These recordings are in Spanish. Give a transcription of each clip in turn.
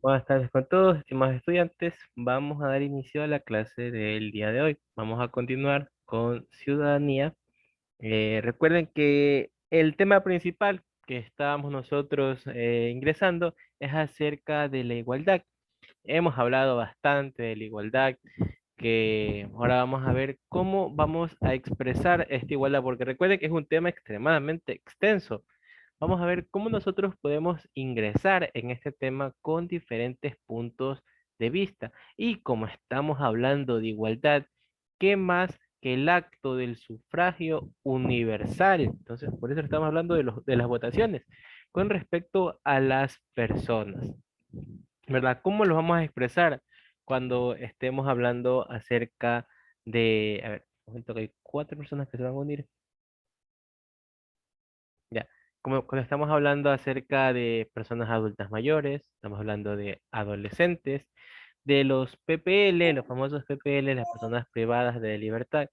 Buenas tardes con todos, estimados estudiantes. Vamos a dar inicio a la clase del día de hoy. Vamos a continuar con ciudadanía. Recuerden que el tema principal que estábamos nosotros ingresando es acerca de la igualdad. Hemos hablado bastante de la igualdad, que ahora vamos a ver cómo vamos a expresar esta igualdad, porque recuerden que es un tema extremadamente extenso. Vamos a ver cómo nosotros podemos ingresar en este tema con diferentes puntos de vista. Y como estamos hablando de igualdad, ¿qué más que el acto del sufragio universal? Entonces, por eso estamos hablando de las votaciones con respecto a las personas, ¿verdad? ¿Cómo lo vamos a expresar cuando estemos hablando acerca de, a ver, un momento que hay cuatro personas que se van a unir. Ya, como cuando estamos hablando acerca de personas adultas mayores, estamos hablando de adolescentes, de los PPL, los famosos PPL, las personas privadas de libertad,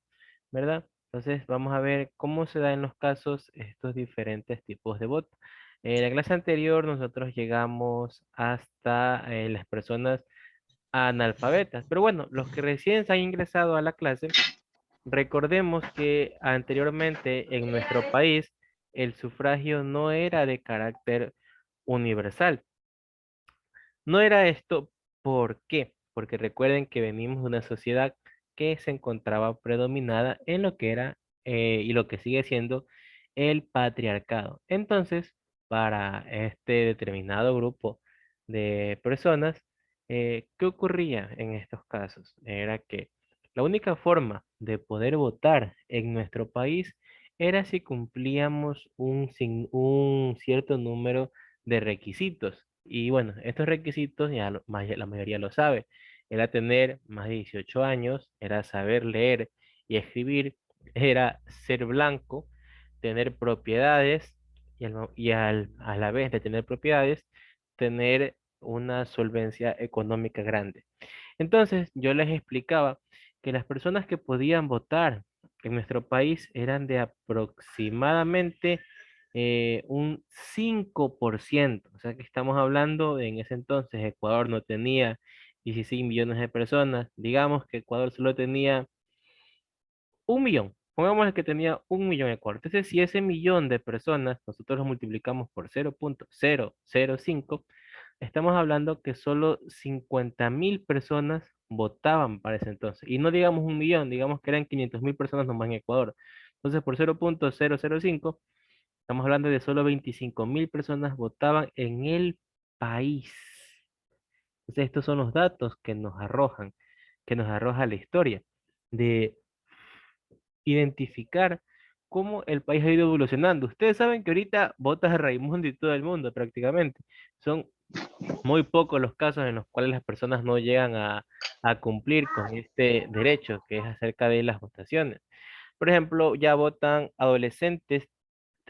¿verdad? Entonces vamos a ver cómo se da en los casos estos diferentes tipos de voto. En la clase anterior nosotros llegamos hasta las personas analfabetas, pero bueno, los que recién se han ingresado a la clase, recordemos que anteriormente en nuestro país el sufragio no era de carácter universal. No era esto, ¿por qué? Porque recuerden que venimos de una sociedad que se encontraba predominada en lo que era y lo que sigue siendo el patriarcado. Entonces, para este determinado grupo de personas, ¿qué ocurría en estos casos? Era que la única forma de poder votar en nuestro país era si cumplíamos un cierto número de requisitos. Y bueno, estos requisitos ya la mayoría lo sabe. Era tener más de 18 años, era saber leer y escribir, era ser blanco, tener propiedades a la vez de tener propiedades, tener una solvencia económica grande. Entonces, yo les explicaba que las personas que podían votar en nuestro país eran de aproximadamente un 5%. O sea que estamos hablando, en ese entonces Ecuador no tenía 16 millones de personas. Digamos que Ecuador solo tenía 1 millón. Pongamos que tenía 1 millón de Ecuador. Entonces, si ese millón de personas nosotros lo multiplicamos por 0,005, estamos hablando que solo 50.000 personas votaban para ese entonces. Y no digamos 1 millón, digamos que eran 500.000 personas nomás en Ecuador. Entonces, por 0,005, estamos hablando de solo 25.000 personas votaban en el país. Entonces, estos son los datos que nos arroja la historia de identificar cómo el país ha ido evolucionando. Ustedes saben que ahorita vota Raimundo y todo el mundo prácticamente. Son muy pocos los casos en los cuales las personas no llegan a cumplir con este derecho que es acerca de las votaciones. Por ejemplo, ya votan adolescentes.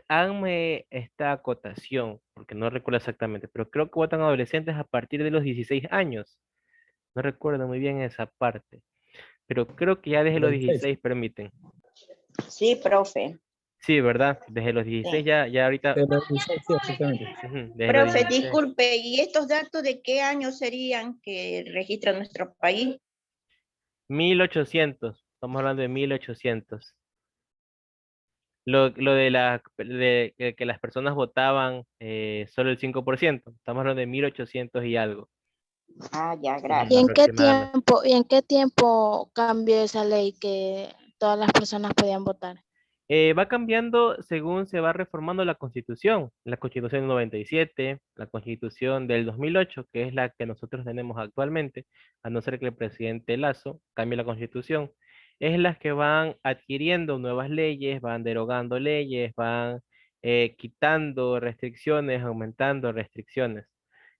Háganme esta acotación, porque no recuerdo exactamente, pero creo que votan adolescentes a partir de los 16 años. No recuerdo muy bien esa parte, pero creo que ya desde los 16. 16 permiten. Sí, profe. Sí, ¿verdad? Desde los 16 Sí. ya ahorita. De los 16, sí, exactamente. Desde los Profe, 16. disculpe, ¿y estos datos de qué año serían que registra nuestro país? 1800. Estamos hablando de 1800. Lo de, que las personas votaban solo el 5%. Estamos hablando de 1800 y algo. Ah, ya, Ujú, ¿Y gracias. en qué aproximadamente. tiempo, cambió esa ley que todas las personas podían votar? Va cambiando según se va reformando la Constitución del 97, la Constitución del 2008, que es la que nosotros tenemos actualmente, a no ser que el presidente Lazo cambie la Constitución, es las que van adquiriendo nuevas leyes, van derogando leyes, van quitando restricciones, aumentando restricciones.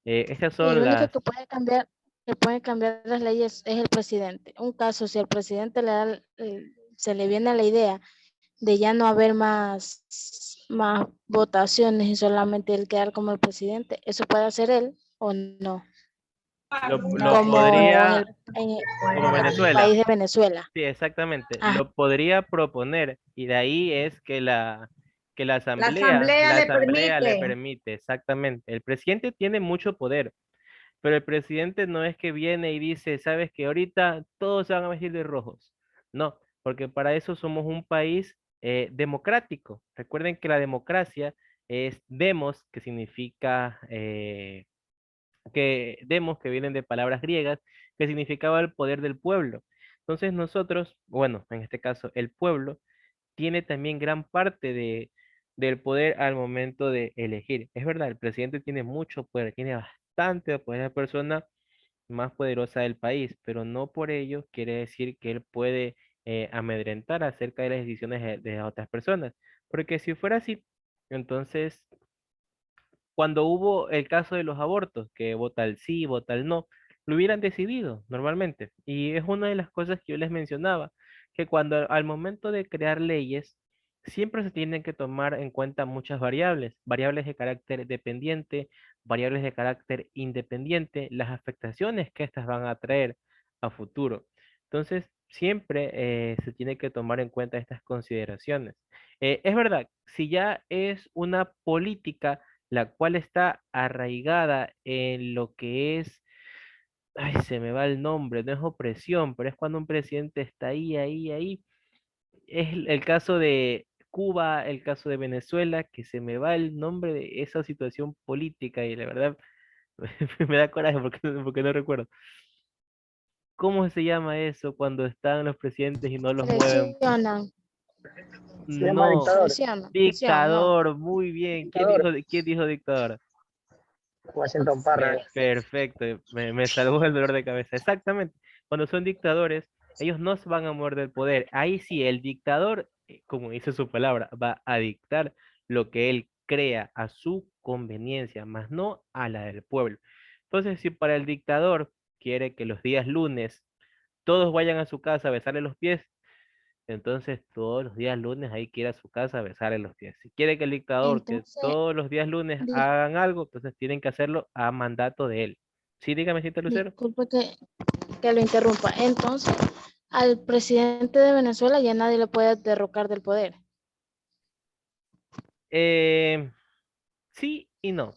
Estas Y son el único las... que puede cambiar las leyes es el presidente. Un caso, si al presidente se le viene la idea de ya no haber más votaciones y solamente él quedar como el presidente, ¿eso puede hacer él o no? Lo Como podría, como en el Venezuela. país de Venezuela. Sí, exactamente. Ah, Lo podría proponer y de ahí es que La asamblea la le asamblea le permite. permite, exactamente. El presidente tiene mucho poder, Pero el presidente no es que viene y dice, sabes que ahorita todos se van a vestir de rojos. No, porque para eso somos un país democrático. Recuerden que la democracia es demos, que significa que demos, que vienen de palabras griegas, que significaba el poder del pueblo. Entonces nosotros, bueno, en este caso el pueblo, tiene también gran parte del poder al momento de elegir. Es verdad, el presidente tiene mucho poder, tiene bastante poder, es la persona más poderosa del país, pero no por ello quiere decir que él puede amedrentar acerca de las decisiones de otras personas, porque si fuera así, entonces cuando hubo el caso de los abortos, que vota el sí, vota el no, lo hubieran decidido normalmente. Y es una de las cosas que yo les mencionaba, que cuando al momento de crear leyes, siempre se tienen que tomar en cuenta muchas variables, variables de carácter dependiente, variables de carácter independiente, las afectaciones que estas van a traer a futuro. Entonces, siempre se tiene que tomar en cuenta estas consideraciones. Es verdad, si ya es una política la cual está arraigada en lo que es, ay, se me va el nombre, no es opresión, pero es cuando un presidente está ahí, ahí, ahí. Es el caso de Cuba, el caso de Venezuela, que se me va el nombre de esa situación política y la verdad me da coraje porque no recuerdo. ¿Cómo se llama eso cuando están los presidentes y no los mueven? Presionan, Se llama No, dictador. presión, ¿no? dictador, muy bien. Dictador. Quién dijo dictador? Washington Parra. Perfecto, me salvó el dolor de cabeza. Exactamente. Cuando son dictadores, ellos no se van a mover del poder. Ahí sí, el dictador, como dice su palabra, va a dictar lo que él crea a su conveniencia, más no a la del pueblo. Entonces, si para el dictador quiere que los días lunes todos vayan a su casa a besarle los pies, entonces todos los días lunes hay que ir a su casa a besarle los pies. Si quiere que el dictador que Entonces, todos los días lunes di- hagan algo, entonces tienen que hacerlo a mandato de él. Sí, dígame, si Lucero. disculpe que lo interrumpa. Entonces, al presidente de Venezuela ya nadie lo puede derrocar del poder. Eh, sí y no.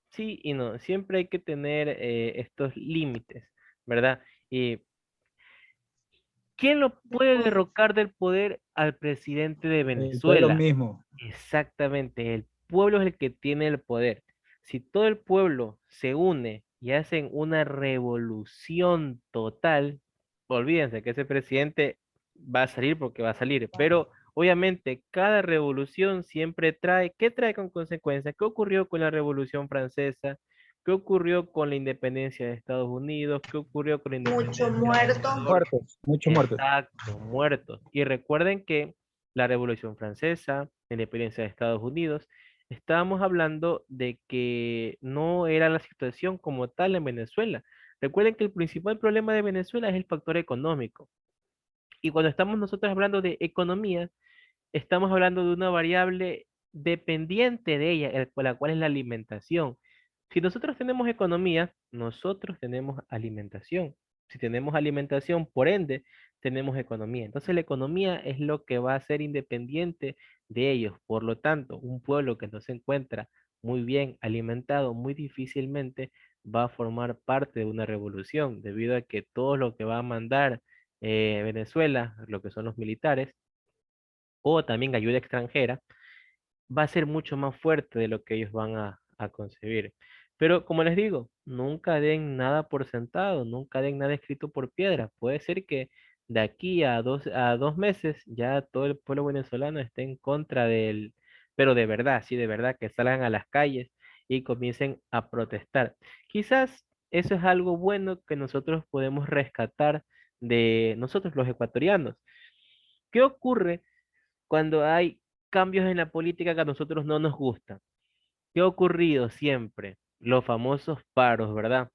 Sí y no. Siempre hay que tener estos límites, ¿verdad? Y ¿quién lo puede Después, derrocar del poder al presidente de El pueblo Venezuela? mismo. Exactamente, el pueblo es el que tiene el poder. Si todo el pueblo se une y hacen una revolución total, olvídense que ese presidente va a salir porque va a salir, pero obviamente cada revolución siempre trae, ¿qué trae con consecuencia? ¿Qué ocurrió con la Revolución Francesa? ¿Qué ocurrió con la independencia de Estados Unidos? ¿Qué ocurrió con la Mucho independencia de muerto. Ecuador? Muertos, muchos muertos. Exacto, muertos. Y recuerden que la Revolución Francesa, la independencia de Estados Unidos, estábamos hablando de que no era la situación como tal en Venezuela. Recuerden que el principal problema de Venezuela es el factor económico. Y cuando estamos nosotros hablando de economía, estamos hablando de una variable dependiente de ella, la cual es la alimentación. Si nosotros tenemos economía, nosotros tenemos alimentación. Si tenemos alimentación, por ende, tenemos economía. Entonces la economía es lo que va a ser independiente de ellos. Por lo tanto, un pueblo que no se encuentra muy bien alimentado, muy difícilmente va a formar parte de una revolución, debido a que todo lo que va a mandar Venezuela, lo que son los militares, o también ayuda extranjera, va a ser mucho más fuerte de lo que ellos van a concebir. Pero como les digo, nunca den nada por sentado, nunca den nada escrito por piedra. Puede ser que de aquí a dos meses ya todo el pueblo venezolano esté en contra del, pero de verdad, sí, de verdad, que salgan a las calles y comiencen a protestar. Quizás eso es algo bueno que nosotros podemos rescatar de nosotros los ecuatorianos. ¿Qué ocurre cuando hay cambios en la política que a nosotros no nos gustan? ¿Qué ha ocurrido siempre? Los famosos paros, ¿verdad?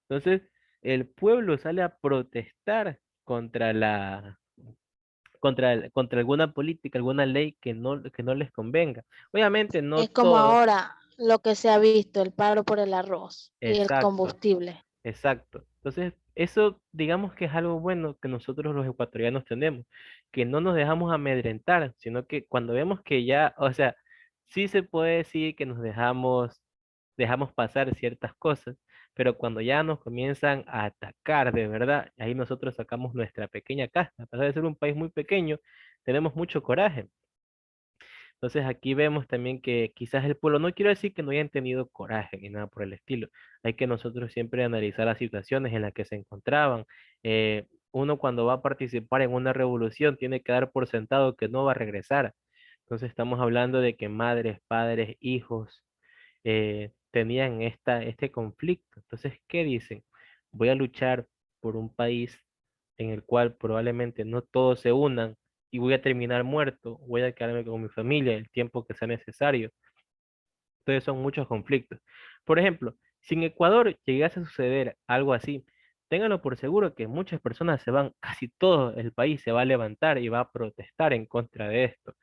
Entonces, el pueblo sale a protestar contra contra alguna política, alguna ley que no les convenga. Obviamente, no es como todos, ahora lo que se ha visto, el paro por el arroz y el exacto. combustible. Exacto. Entonces, eso digamos que es algo bueno que nosotros los ecuatorianos tenemos, que no nos dejamos amedrentar, sino que cuando vemos que ya, o sea, sí se puede decir que dejamos pasar ciertas cosas, pero cuando ya nos comienzan a atacar de verdad, ahí nosotros sacamos nuestra pequeña casta. A pesar de ser un país muy pequeño, tenemos mucho coraje. Entonces aquí vemos también que quizás el pueblo, no quiero decir que no hayan tenido coraje ni nada por el estilo, hay que nosotros siempre analizar las situaciones en las que se encontraban. Uno cuando va a participar en una revolución tiene que dar por sentado que no va a regresar. Entonces estamos hablando de que madres, padres, hijos tenían este conflicto. Entonces, ¿qué dicen? Voy a luchar por un país en el cual probablemente no todos se unan y voy a terminar muerto, voy a quedarme con mi familia el tiempo que sea necesario. Entonces son muchos conflictos. Por ejemplo, si en Ecuador llegase a suceder algo así, ténganlo por seguro que muchas personas se van, casi todo el país se va a levantar y va a protestar en contra de esto.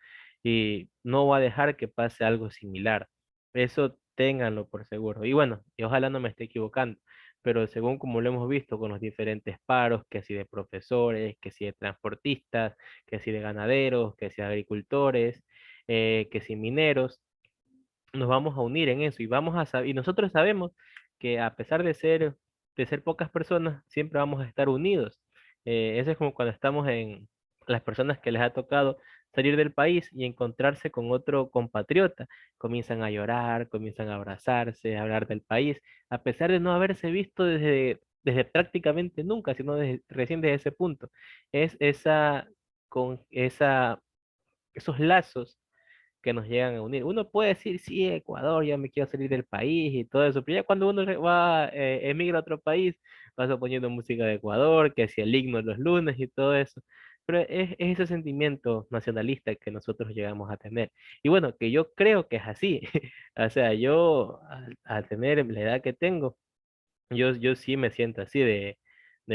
Y no va a dejar que pase algo similar. Eso ténganlo por seguro. Y bueno, y ojalá no me esté equivocando, pero según como lo hemos visto con los diferentes paros, que si de profesores, que si de transportistas, que si de ganaderos, que si de agricultores, que si mineros, nos vamos a unir en eso y vamos a y nosotros sabemos que a pesar de ser pocas personas, siempre vamos a estar unidos. Eso es como cuando estamos en las personas que les ha tocado salir del país y encontrarse con otro compatriota, comienzan a llorar, comienzan a abrazarse, a hablar del país, a pesar de no haberse visto desde prácticamente nunca, sino recién desde ese punto. Es con esos lazos que nos llegan a unir. Uno puede decir, sí, Ecuador, ya me quiero salir del país y todo eso, pero ya cuando uno va, emigra a otro país, vas poniendo música de Ecuador, que si el himno los lunes y todo eso. Pero es ese sentimiento nacionalista que nosotros llegamos a tener. Y bueno, que yo creo que es así. O sea, yo al tener la edad que tengo, yo sí me siento así de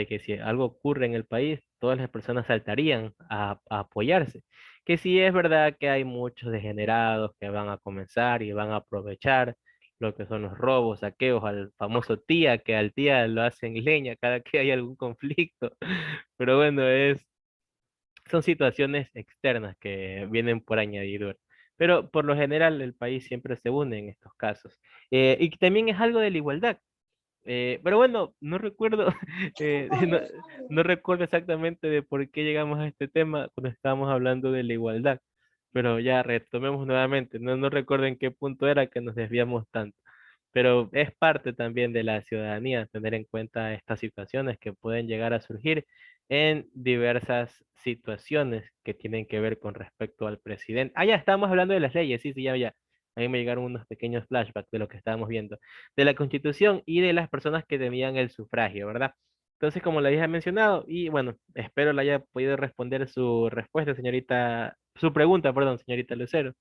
que si algo ocurre en el país, todas las personas saltarían a apoyarse. Que sí es verdad que hay muchos degenerados que van a comenzar y van a aprovechar lo que son los robos, saqueos, al famoso tía, que al tía lo hacen leña cada que hay algún conflicto. Pero bueno, son situaciones externas que vienen por añadidura. Pero por lo general el país siempre se une en estos casos. Y también es algo de la igualdad. Pero bueno, no recuerdo, no recuerdo exactamente de por qué llegamos a este tema cuando estábamos hablando de la igualdad, pero ya retomemos nuevamente, no recuerdo en qué punto era que nos desviamos tanto, pero es parte también de la ciudadanía tener en cuenta estas situaciones que pueden llegar a surgir en diversas situaciones que tienen que ver con respecto al presidente. Ah, ya estábamos hablando de las leyes, sí, sí, ya. A mí me llegaron unos pequeños flashbacks de lo que estábamos viendo, de la Constitución y de las personas que tenían el sufragio, ¿verdad? Entonces, como le dije mencionado, y bueno, espero le haya podido responder su respuesta, señorita, su pregunta, perdón, señorita Lucero.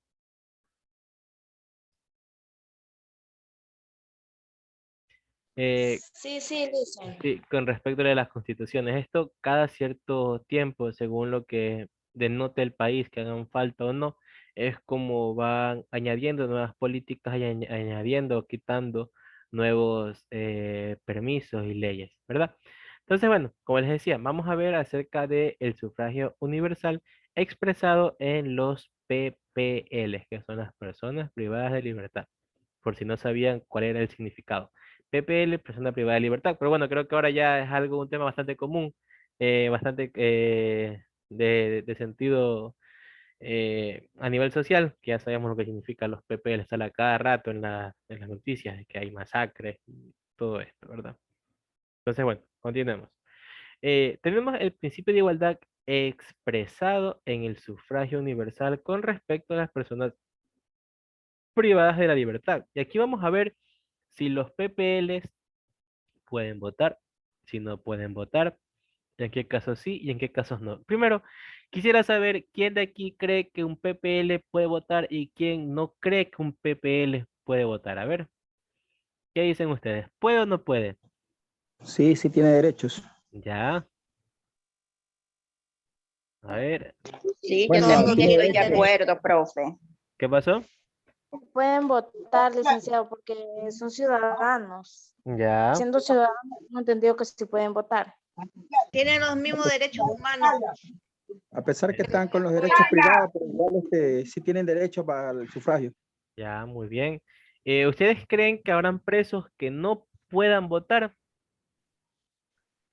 Eh, Sí, sí, Luisa. Sí, con respecto a lo de las constituciones, esto cada cierto tiempo, según lo que denote el país, que hagan falta o no, es como van añadiendo nuevas políticas y añadiendo o quitando nuevos permisos y leyes, ¿verdad? Entonces, bueno, como les decía, vamos a ver acerca del sufragio universal expresado en los PPL, que son las personas privadas de libertad, por si no sabían cuál era el significado. PPL, persona privada de libertad. Pero bueno, creo que ahora ya es algo, un tema bastante común, bastante de sentido a nivel social, que ya sabemos lo que significa los PPL, sale a cada rato en las noticias, de que hay masacres y todo esto, ¿verdad? Entonces, bueno, continuemos. Tenemos el principio de igualdad expresado en el sufragio universal con respecto a las personas privadas de la libertad. Y aquí vamos a ver si los PPLs pueden votar, si no pueden votar, en qué casos sí y en qué casos no. Primero, quisiera saber quién de aquí cree que un PPL puede votar y quién no cree que un PPL puede votar. A ver, ¿qué dicen ustedes? ¿Puede o no puede? Sí, sí tiene derechos. Ya, a ver, Sí, yo Bueno, también tiene estoy de derechos. acuerdo, profe. ¿qué pasó? Pueden votar, licenciado, porque son ciudadanos. Ya, Siendo ciudadanos, no entendido que sí pueden votar. Tienen los mismos derechos humanos. A pesar que están con los derechos privados, pero igual sí tienen derecho para el sufragio. ya, muy bien. ¿Ustedes creen que habrán presos que no puedan votar.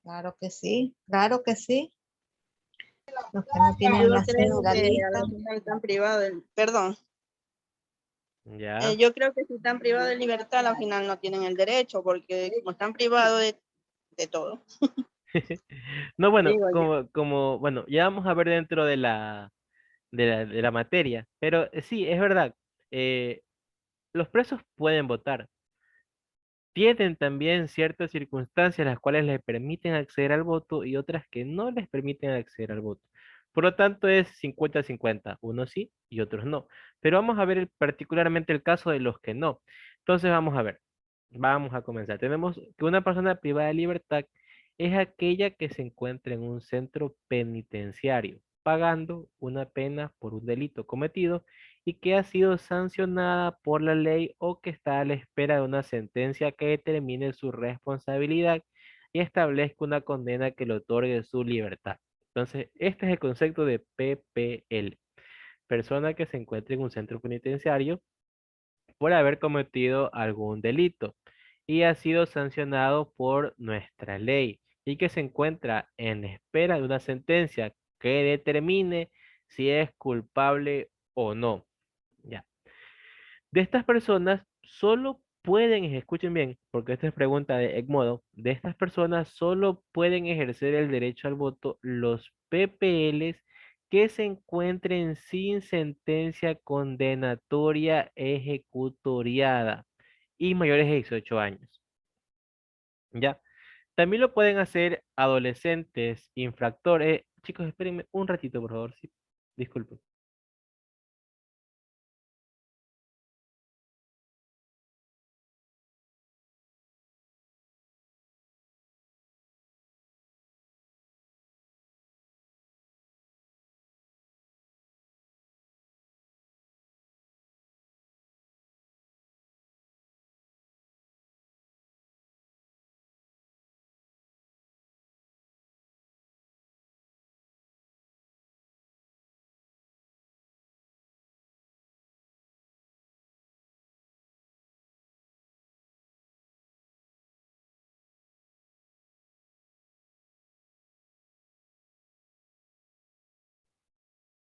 Claro que sí, claro que sí. Los que no tienen la Yo creo cédula que lista. al final están privados perdón, Ya. yo creo que si están privados de libertad, al final no tienen el derecho, porque como están privados de todo, No, bueno, digo yo. bueno, ya vamos a ver dentro de la materia, pero sí, es verdad, eh, los presos pueden votar. Tienen también ciertas circunstancias las cuales les permiten acceder al voto y otras que no les permiten acceder al voto. Por lo tanto, es 50-50, unos sí y otros no. Pero vamos a ver particularmente el caso de los que no. Entonces, vamos a comenzar. Tenemos que una persona privada de libertad es aquella que se encuentra en un centro penitenciario, pagando una pena por un delito cometido y que ha sido sancionada por la ley o que está a la espera de una sentencia que determine su responsabilidad y establezca una condena que le otorgue su libertad. Entonces, este es el concepto de PPL, persona que se encuentra en un centro penitenciario por haber cometido algún delito y ha sido sancionado por nuestra ley y que se encuentra en espera de una sentencia que determine si es culpable o no. Ya. De estas personas solo pueden, escuchen bien, porque esta es pregunta de Egmodo, de estas personas solo pueden ejercer el derecho al voto los PPLs que se encuentren sin sentencia condenatoria ejecutoriada y mayores de 18 años. ¿Ya? También lo pueden hacer adolescentes, infractores. Chicos, espérenme un ratito, por favor. Sí, disculpen.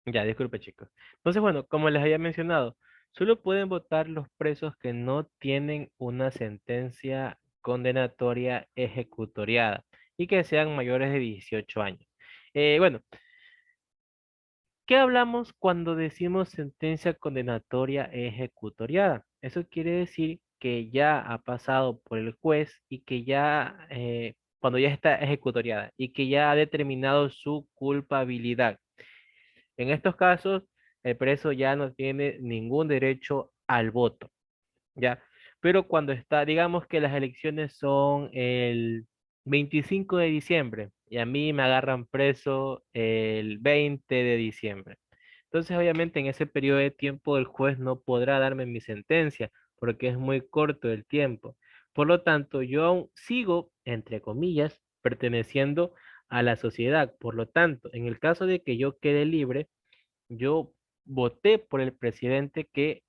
Ya, disculpe, chicos. Entonces, bueno, como les había mencionado, solo pueden votar los presos que no tienen una sentencia condenatoria ejecutoriada y que sean mayores de 18 años. Bueno, ¿qué hablamos cuando decimos sentencia condenatoria ejecutoriada? Eso quiere decir que ya ha pasado por el juez y que ya, cuando ya está ejecutoriada y que ya ha determinado su culpabilidad. En estos casos, el preso ya no tiene ningún derecho al voto, ¿ya? Pero cuando está, digamos que las elecciones son el 25 de diciembre y a mí me agarran preso el 20 de diciembre. Entonces, obviamente, en ese periodo de tiempo el juez no podrá darme mi sentencia porque es muy corto el tiempo. Por lo tanto, yo aún sigo, entre comillas, perteneciendo a la sociedad. Por lo tanto, en el caso de que yo quede libre, yo voté por el presidente que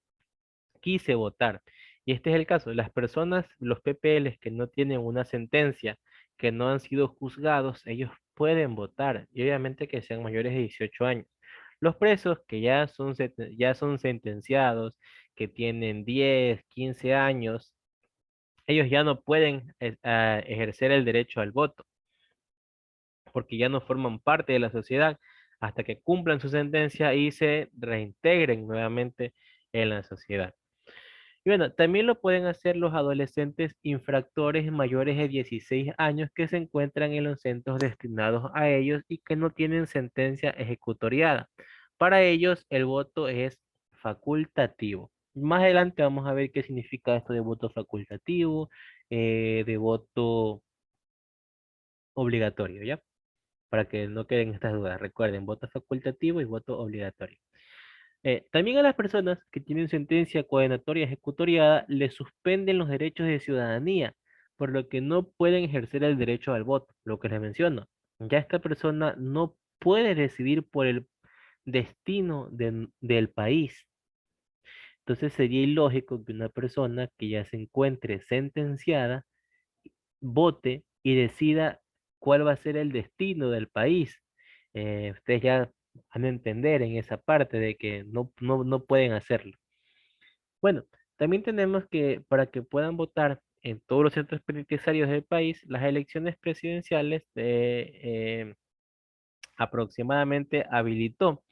quise votar. Y este es el caso. Las personas, los PPLs que no tienen una sentencia, que no han sido juzgados, ellos pueden votar. Y obviamente que sean mayores de 18 años. Los presos que ya son sentenciados, que tienen 10, 15 años, ellos ya no pueden ejercer el derecho al voto porque ya no forman parte de la sociedad hasta que cumplan su sentencia y se reintegren nuevamente en la sociedad. Y bueno, también lo pueden hacer los adolescentes infractores mayores de 16 años que se encuentran en los centros destinados a ellos y que no tienen sentencia ejecutoriada. Para ellos el voto es facultativo. Más adelante vamos a ver qué significa esto de voto facultativo, de voto obligatorio, ¿ya? Para que no queden estas dudas. Recuerden, voto facultativo y voto obligatorio. También a las personas que tienen sentencia condenatoria ejecutoriada les suspenden los derechos de ciudadanía, por lo que no pueden ejercer el derecho al voto, lo que les menciono. Ya esta persona no puede decidir por el destino del país. Entonces sería ilógico que una persona que ya se encuentre sentenciada vote y decida cuál va a ser el destino del país. Ustedes ya van a entender en esa parte de que no pueden hacerlo. Bueno, también tenemos que para que puedan votar en todos los centros penitenciarios del país, las elecciones presidenciales aproximadamente habilitó.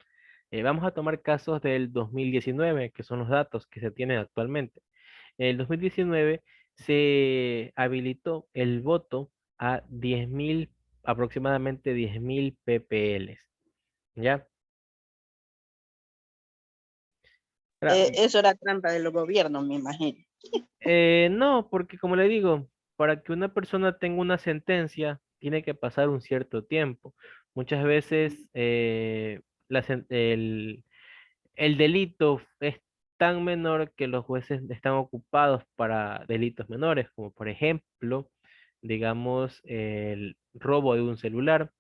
Vamos a tomar casos del 2019, que son los datos que se tienen actualmente. En el 2019 se habilitó el voto a 10.000, aproximadamente 10.000 PPLs, ¿ya? Ahora, Eso era trampa de los gobiernos, me imagino. no, porque como le digo, para que una persona tenga una sentencia, tiene que pasar un cierto tiempo. Muchas veces el delito es tan menor que los jueces están ocupados para delitos menores, como por ejemplo, digamos, el robo de un celular,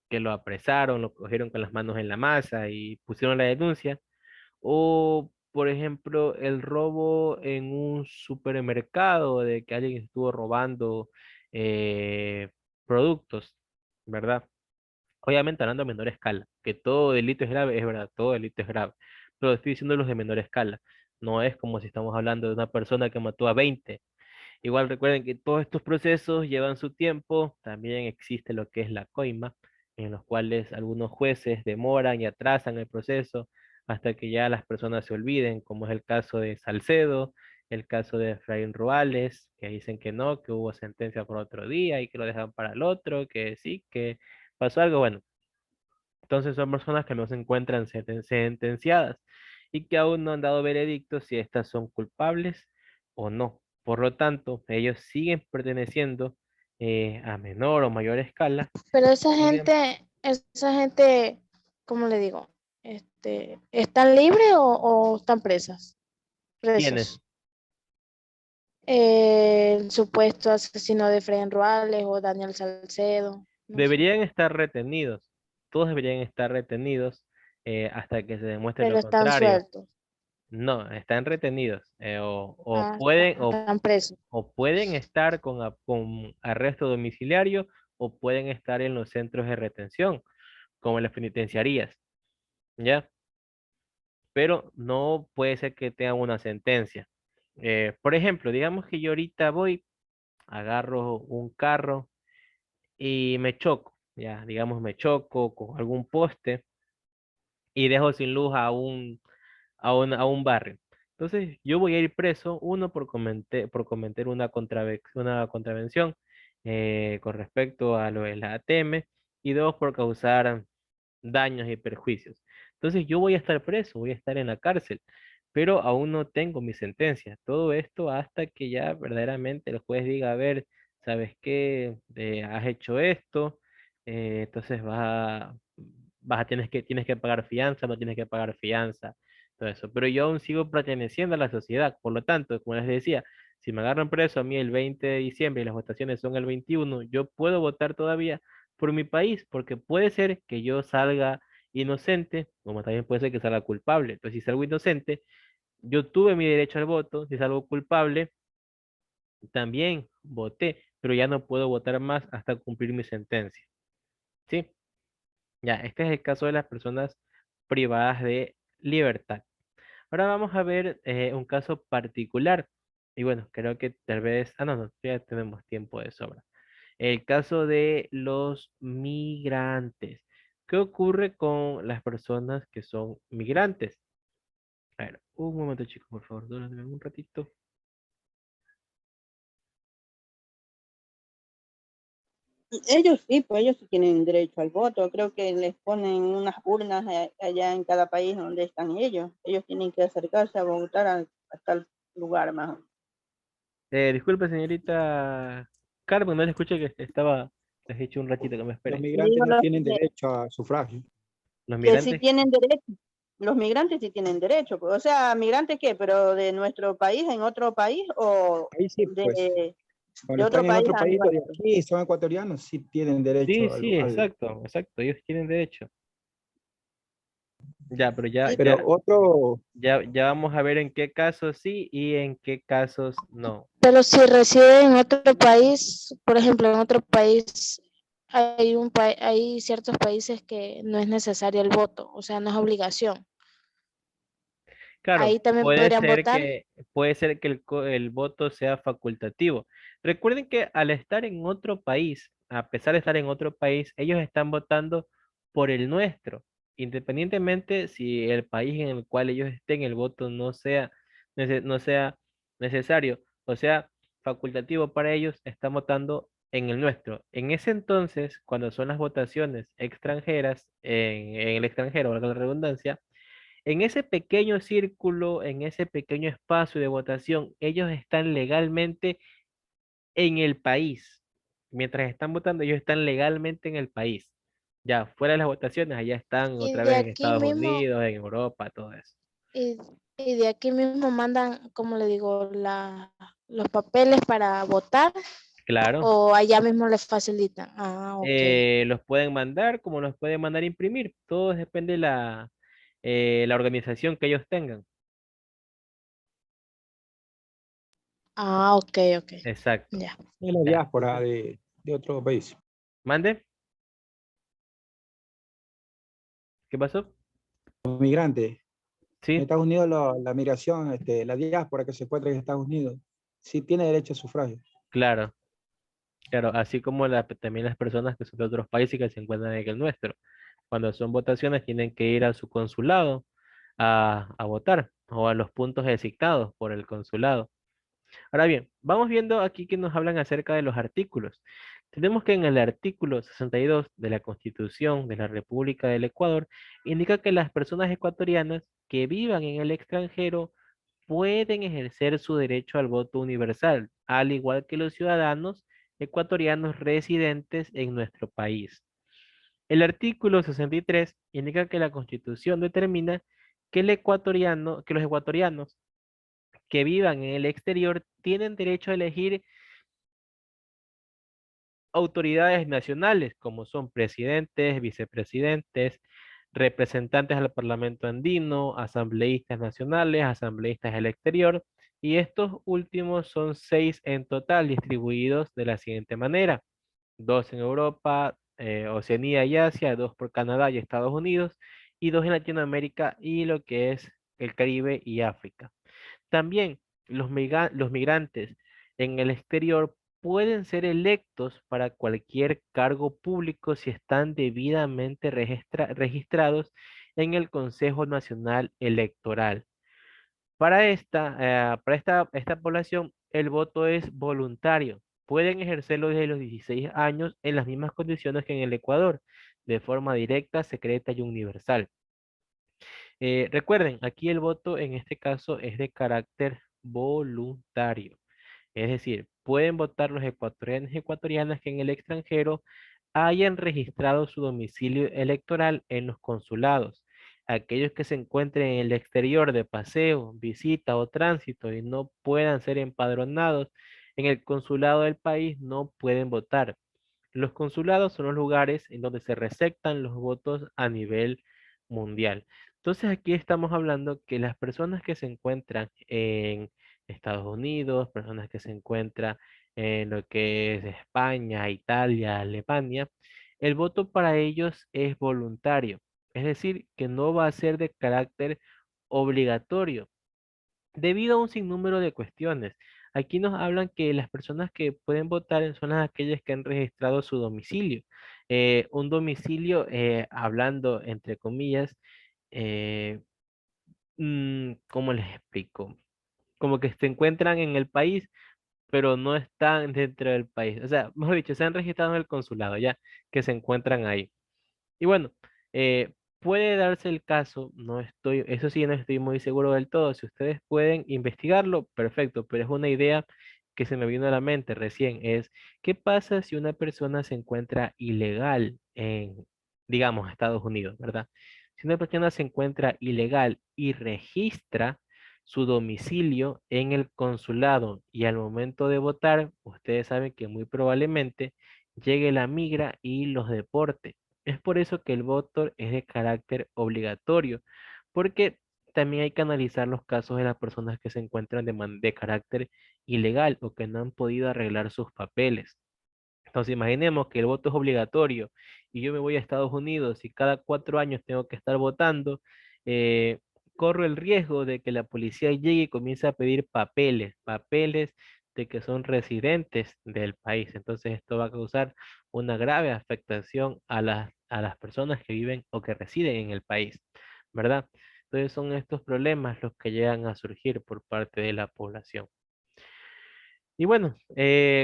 que lo apresaron, lo cogieron con las manos en la masa y pusieron la denuncia. O, por ejemplo, el robo en un supermercado, de que alguien estuvo robando productos, ¿verdad? Obviamente hablando de menor escala, que todo delito es grave, es verdad, todo delito es grave, pero estoy diciendo los de menor escala. No es como si estamos hablando de una persona que mató a 20. Igual recuerden que todos estos procesos llevan su tiempo, también existe lo que es la coima, en los cuales algunos jueces demoran y atrasan el proceso hasta que ya las personas se olviden, como es el caso de Salcedo, el caso de Efraín Ruales, que dicen que no, que hubo sentencia por otro día y que lo dejan para el otro, que sí, que pasó algo, bueno. Entonces son personas que no se encuentran sentenciadas y que aún no han dado veredicto si estas son culpables o no. Por lo tanto, ellos siguen perteneciendo a menor o mayor escala. Pero Obviamente, esa gente, ¿cómo le digo? ¿Están libres o están ¿quiénes? presos? El supuesto asesino de Fren Ruales o Daniel Salcedo, no sé. Deberían estar retenidos. Todos deberían estar retenidos hasta que se demuestre lo Pero están contrario. sueltos. No, están retenidos Ah, están presos. o pueden estar con arresto domiciliario o pueden estar en los centros de retención, como en las penitenciarías, ¿ya? Pero no puede ser que tengan una sentencia. Por ejemplo, digamos que yo ahorita voy, agarro un carro y me choco, ya, digamos me choco con algún poste y dejo sin luz a un barrio. Entonces, yo voy a ir preso, uno, por cometer una contravención con respecto a lo de la ATM, y dos, por causar daños y perjuicios. Entonces, yo voy a estar preso, voy a estar en la cárcel, pero aún no tengo mi sentencia. Todo esto hasta que ya verdaderamente el juez diga, a ver, ¿sabes qué? Has hecho esto, entonces tienes que pagar fianza, no tienes que pagar fianza, todo eso. Pero yo aún sigo perteneciendo a la sociedad. Por lo tanto, como les decía, si me agarran preso a mí el 20 de diciembre y las votaciones son el 21, yo puedo votar todavía por mi país, porque puede ser que yo salga inocente, como también puede ser que salga culpable. Entonces, si salgo inocente, yo tuve mi derecho al voto. Si salgo culpable, también voté, pero ya no puedo votar más hasta cumplir mi sentencia. ¿Sí? Ya, este es el caso de las personas privadas de libertad. Ahora vamos a ver un caso particular. Y bueno, creo que tal vez, no, ya tenemos tiempo de sobra. El caso de los migrantes. ¿Qué ocurre con las personas que son migrantes? A ver, un momento, chicos, por favor, dúrenme un ratito. Ellos sí, pues ellos sí tienen derecho al voto. Creo que les ponen unas urnas allá en cada país donde están ellos. Ellos tienen que acercarse a votar a tal lugar más. Disculpe, señorita Carmen, no le escuché que estaba, les he dicho un ratito que me Los espere. migrantes Digo no tienen derecho a sufragio. Los que sí migrantes, tienen derecho. Los migrantes sí tienen derecho. Pues. O sea, migrantes qué, pero de nuestro país en otro país o Ahí sí, pues, de cuando otro están en país otro a país, los de nuestro. aquí son ecuatorianos, sí tienen sí, derecho sí, exacto, exacto, ellos tienen derecho. Ya, pero Sí, pero otro, ya vamos a ver en qué casos sí y en qué casos no. Pero si reside en otro país, por ejemplo, en otro país, hay ciertos países que no es necesario el voto, o sea, no es obligación. Claro, Ahí también podrían votar. puede ser que el voto sea facultativo. Recuerden que al estar en otro país, a pesar de estar en otro país, ellos están votando por el nuestro, independientemente si el país en el cual ellos estén, el voto no sea necesario, o sea, facultativo para ellos, están votando en el nuestro. En ese entonces, cuando son las votaciones extranjeras, en el extranjero, valga la redundancia, en ese pequeño círculo, en ese pequeño espacio de votación, ellos están legalmente en el país. Mientras están votando, ellos están legalmente en el país. Ya fuera de las votaciones, allá están Y otra de vez en aquí Estados mismo, Unidos, en Europa, todo eso. y, y de aquí mismo mandan, como le digo, los papeles para votar Claro, o allá mismo les facilitan. Ah, ok. los pueden mandar como los pueden mandar a imprimir. Todo depende de la organización que ellos tengan. Ah, ok, ok. Exacto. Ya. Es la Ya. diáspora de otro país. ¿Mande? ¿Qué pasó? Los migrantes. En Sí, Estados Unidos la migración, la diáspora que se encuentra en Estados Unidos, sí tiene derecho a sufragio. claro. Claro, así como también las personas que son de otros países que se encuentran en el nuestro. Cuando son votaciones tienen que ir a su consulado a votar o a los puntos designados por el consulado. Ahora bien, vamos viendo aquí que nos hablan acerca de los artículos. Tenemos que en el artículo 62 de la Constitución de la República del Ecuador indica que las personas ecuatorianas que vivan en el extranjero pueden ejercer su derecho al voto universal, al igual que los ciudadanos ecuatorianos residentes en nuestro país. El artículo 63 indica que la Constitución determina que los ecuatorianos que vivan en el exterior tienen derecho a elegir autoridades nacionales, como son presidentes, vicepresidentes, representantes al Parlamento andino, asambleístas nacionales, asambleístas del exterior, y estos últimos son 6 en total, distribuidos de la siguiente manera: 2 en Europa, Oceanía y Asia, 2 por Canadá y Estados Unidos, y 2 en Latinoamérica y lo que es el Caribe y África. También los migrantes en el exterior pueden ser electos para cualquier cargo público si están debidamente registrados en el Consejo Nacional Electoral. Para esta población, el voto es voluntario. Pueden ejercerlo desde los 16 años en las mismas condiciones que en el Ecuador, de forma directa, secreta y universal. Recuerden, aquí el voto en este caso es de carácter voluntario. Es decir, pueden votar los ecuatorianos y ecuatorianas que en el extranjero hayan registrado su domicilio electoral en los consulados. Aquellos que se encuentren en el exterior de paseo, visita o tránsito y no puedan ser empadronados en el consulado del país no pueden votar. Los consulados son los lugares en donde se receptan los votos a nivel mundial. Entonces aquí estamos hablando que las personas que se encuentran en Estados Unidos, personas que se encuentran en lo que es España, Italia, Alemania, el voto para ellos es voluntario, es decir, que no va a ser de carácter obligatorio debido a un sinnúmero de cuestiones. Aquí nos hablan que las personas que pueden votar son las aquellas que han registrado su domicilio. Un domicilio, hablando entre comillas, eh, ¿cómo les explico? Como que se encuentran en el país, pero no están dentro del país. O sea, mejor dicho, se han registrado en el consulado ya, que se encuentran ahí. Y bueno, puede darse el caso, eso sí, no estoy muy seguro del todo. Si ustedes pueden investigarlo, perfecto, pero es una idea que se me vino a la mente recién, es, ¿qué pasa si una persona se encuentra ilegal en, digamos, Estados Unidos, ¿verdad? Si una persona se encuentra ilegal y registra su domicilio en el consulado y al momento de votar, ustedes saben que muy probablemente llegue la migra y los deporte. Es por eso que el voto es de carácter obligatorio, porque también hay que analizar los casos de las personas que se encuentran de carácter ilegal o que no han podido arreglar sus papeles. Entonces imaginemos que el voto es obligatorio y yo me voy a Estados Unidos y cada 4 años tengo que estar votando, eh, corro el riesgo de que la policía llegue y comience a pedir papeles de que son residentes del país. Entonces esto va a causar una grave afectación a las personas que viven o que residen en el país, ¿verdad? Entonces son estos problemas los que llegan a surgir por parte de la población. Y bueno,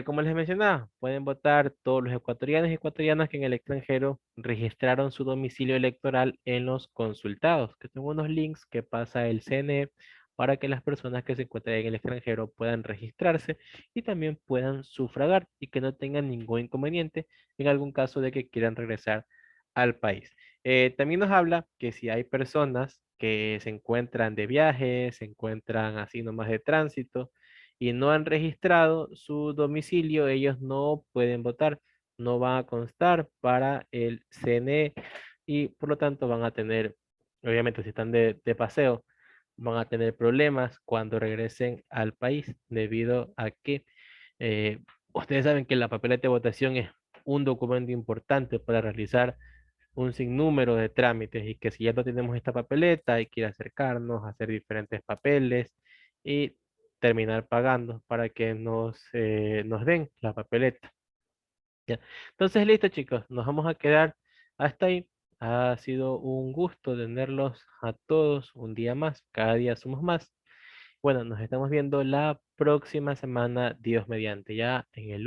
como les mencionaba, pueden votar todos los ecuatorianos y ecuatorianas que en el extranjero registraron su domicilio electoral en los consultados, que son unos links que pasa el CNE para que las personas que se encuentran en el extranjero puedan registrarse y también puedan sufragar y que no tengan ningún inconveniente en algún caso de que quieran regresar al país. También nos habla que si hay personas que se encuentran de viaje, se encuentran así nomás de tránsito, y no han registrado su domicilio, ellos no pueden votar, no van a constar para el CNE y por lo tanto van a tener, obviamente si están de paseo, van a tener problemas cuando regresen al país debido a que ustedes saben que la papeleta de votación es un documento importante para realizar un sinnúmero de trámites y que si ya no tenemos esta papeleta hay que ir a acercarnos, a hacer diferentes papeles y terminar pagando para que nos den la papeleta. ¿Ya? Entonces, listo, chicos, nos vamos a quedar hasta ahí. Ha sido un gusto tenerlos a todos un día más. Cada día somos más. Bueno, nos estamos viendo la próxima semana, Dios mediante, ya en el